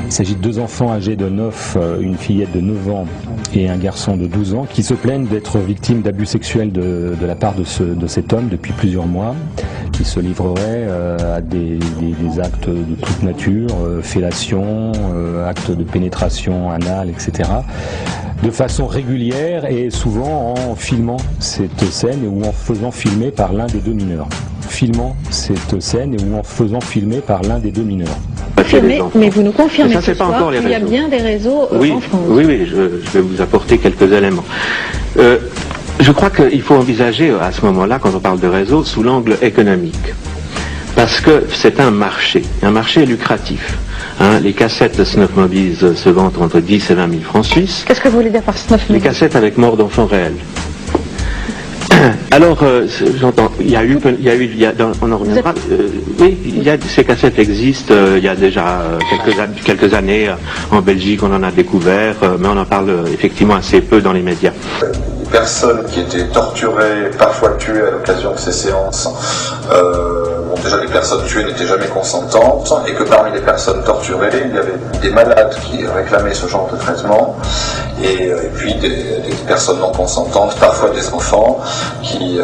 Il s'agit de 2 enfants âgés de 9, une fillette de 9 ans et un garçon de 12 ans qui se plaignent d'être victimes d'abus sexuels de la part de cet homme depuis plusieurs mois, qui se livrerait à des actes de toute nature, fellation, actes de pénétration anale, etc., de façon régulière et souvent en filmant cette scène ou en faisant filmer par l'un des 2 mineurs. Filmant cette scène ou en faisant filmer par l'un des 2 mineurs. Mais vous nous confirmez ça, ce soir qu'il y a bien des réseaux en France. Oui, je vais vous apporter quelques éléments. Je crois qu'il faut envisager à ce moment-là, quand on parle de réseau, sous l'angle économique. Parce que c'est un marché lucratif. Les cassettes de Snuff Movies se vendent entre 10 et 20 000 francs suisses. Qu'est-ce que vous voulez dire par Snuff Movies? Les cassettes avec mort d'enfants réels. Alors, j'entends, on en reviendra. Oui, ces cassettes existent. Il y a déjà quelques années en Belgique, on en a découvert, mais on en parle effectivement assez peu dans les médias. Les personnes qui étaient torturées, parfois tuées à l'occasion de ces séances, déjà les personnes tuées n'étaient jamais consentantes, et que parmi les personnes torturées, il y avait des malades qui réclamaient ce genre de traitement, et puis des personnes non consentantes, parfois des enfants, qui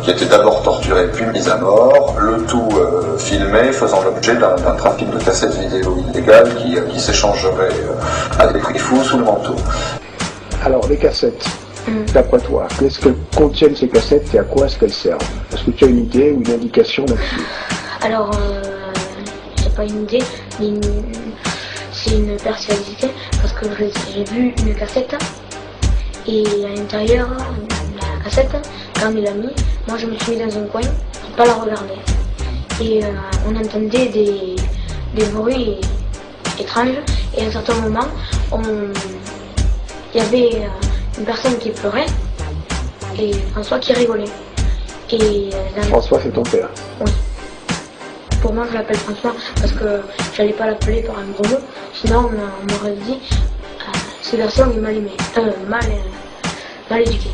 étaient d'abord torturés puis mis à mort, le tout filmé, faisant l'objet d'un trafic de cassettes vidéo illégales qui s'échangerait à des prix fous sous le manteau. Alors les cassettes, d'après toi, qu'est-ce que contiennent ces cassettes et à quoi est-ce qu'elles servent? Est-ce que tu as une idée ou une indication là-dessus? Alors, c'est pas une idée, mais c'est une perspicacité, parce que j'ai vu une cassette, et à l'intérieur de la cassette, quand il l'a mis, moi je me suis mis dans un coin pour pas la regarder. Et on entendait des bruits étranges, et à un certain moment, il y avait une personne qui pleurait, et François qui rigolait. Et, François, c'est ton père? Oui. Pour moi, je l'appelle François parce que j'allais pas l'appeler par un gros mot, sinon on m'aurait dit ce garçon est mal aimé, mal éduqué.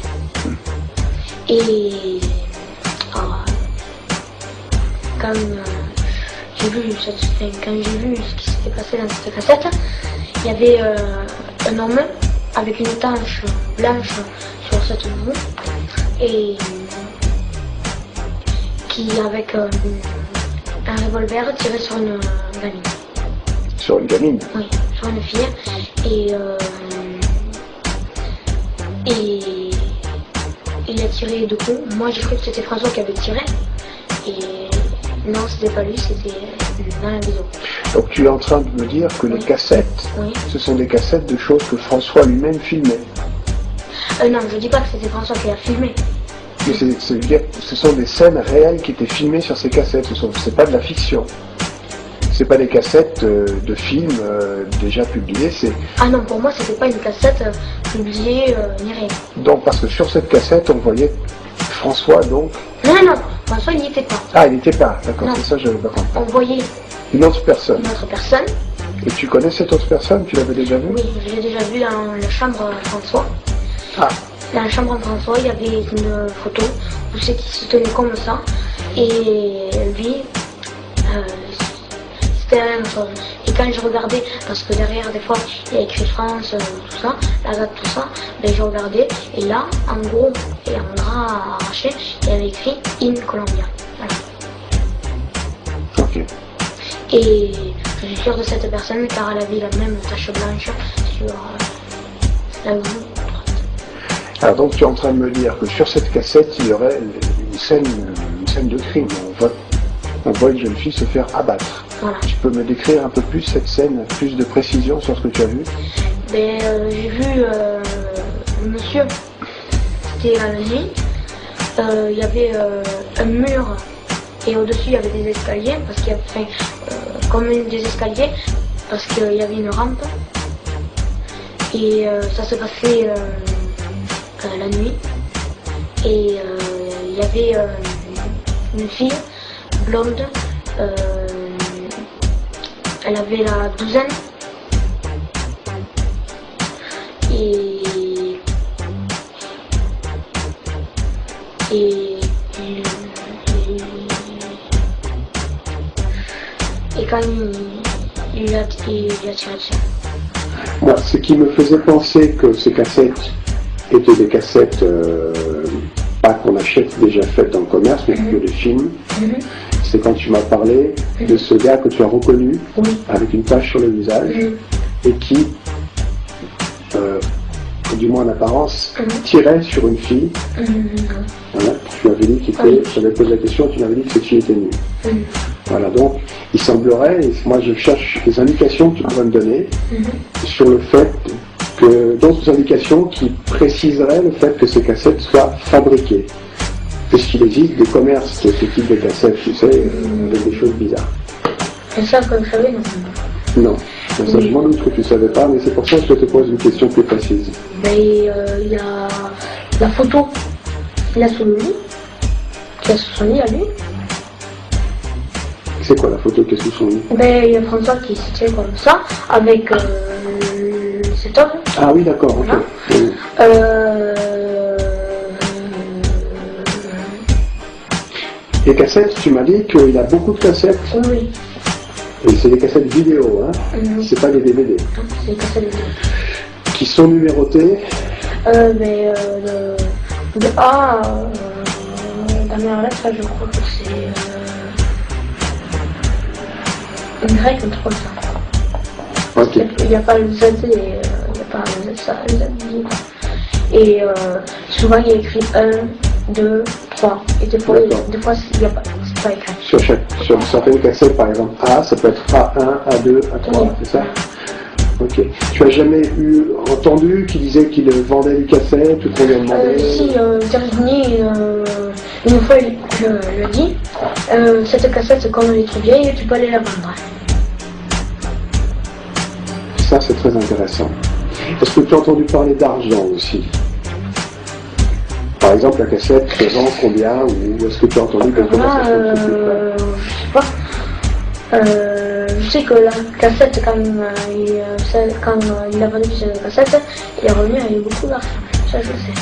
Et quand j'ai vu ce qui s'était passé dans cette cassette, il y avait un homme avec une tache blanche sur cette joue et qui avec un revolver tiré sur une gamine. Sur une gamine? Oui, sur une fille. Et il a tiré 2 coups. Moi j'ai cru que c'était François qui avait tiré. Et non, c'était pas lui, c'était dans la maison. Donc tu es en train de me dire que les cassettes, ce sont des cassettes de choses que François lui-même filmait? Non, je dis pas que c'était François qui a filmé. Mais ce sont des scènes réelles qui étaient filmées sur ces cassettes, c'est pas de la fiction. C'est pas des cassettes de films déjà publiés, c'est... Ah non, pour moi c'était pas une cassette publiée ni rien. Donc parce que sur cette cassette on voyait François donc... Non, François il n'y était pas. Ah, il n'était pas, d'accord, c'est ça je n'avais pas compris. On voyait... Une autre personne? Une autre personne. Et tu connais cette autre personne? Tu l'avais déjà vue? Oui, je l'ai déjà vue dans la chambre François. Ah. Dans la chambre de François, il y avait une photo où c'est qu'il se tenait comme ça. Et lui, c'était la même chose. Et quand je regardais, parce que derrière, des fois, il y a écrit France, tout ça, la date, tout ça, ben je regardais. Et là, en gros, et en drap arraché, il y avait écrit In Colombia. Voilà. Ok. Et je suis sûre de cette personne car elle avait la même tache blanche sur la joue. Alors donc tu es en train de me dire que sur cette cassette il y aurait une scène de crime. On voit une jeune fille se faire abattre. Voilà. Tu peux me décrire un peu plus cette scène, plus de précision sur ce que tu as vu? Ben, j'ai vu le monsieur, c'était la nuit, il y avait un mur et au-dessus il y avait des escaliers, parce qu'il y avait comme des escaliers, parce qu'il y avait une rampe et ça se passait la nuit et il y avait une fille blonde, elle avait la douzaine et quand il il a tiré dessus. Moi, ce qui me faisait penser que ces cassettes étaient des cassettes pas qu'on achète déjà faites dans le commerce, mais plutôt des films, c'est quand tu m'as parlé de ce gars que tu as reconnu avec une tache sur le visage et qui, du moins en apparence, tirait sur une fille. Voilà, tu avais dit qu'il était, j'avais posé la question, tu m'avais dit que cette fille était nue. Voilà, donc il semblerait, et moi je cherche des indications que tu pourrais me donner sur le fait que, d'autres indications qui préciseraient le fait que ces cassettes soient fabriquées. Puisqu'il existe des commerces de ce type de cassettes, tu sais, avec des choses bizarres. C'est ça que vous savez, non? Non. Ça, je m'en doute que tu ne savais pas, mais c'est pour ça que je te pose une question plus précise. Il y a la photo qu'il a sous le lit, qui a sous son lit à lui. C'est quoi la photo qui est sous son lit? Il y a François qui se tient comme ça, avec cet homme. Ah oui, d'accord, ok. Les cassettes, tu m'as dit qu'il a beaucoup de cassettes. Oui. Et c'est des cassettes vidéo, hein? C'est pas des DVD. C'est des cassettes vidéo. Qui sont numérotées. De A, la meilleure lettre, je crois que c'est une grecque, un truc comme ça. Ok. Il n'y a pas le Z et il n'y a pas le Z, le Z. Et souvent il y a écrit 1, 2, 3. Et des fois il n'y a pas, c'est pas écrit. Sur certaines cassettes, par exemple A, ça peut être A1, A2, A3, c'est ça? Ok. Tu as jamais entendu qu'il disait qu'il vendait des cassettes ou qu'on lui a demandé? Si, Virginie, une fois il lui a dit, cette cassette, quand elle est trop vieille, tu peux aller la vendre. Ça, c'est très intéressant. Est-ce que tu as entendu parler d'argent aussi? Par exemple, la cassette se vend combien? Ou est-ce que tu as entendu quelque chose? Je sais pas. Je sais que la cassette, quand il a vendu cette cassette, il est revenu avec beaucoup d'argent. Ça, je sais.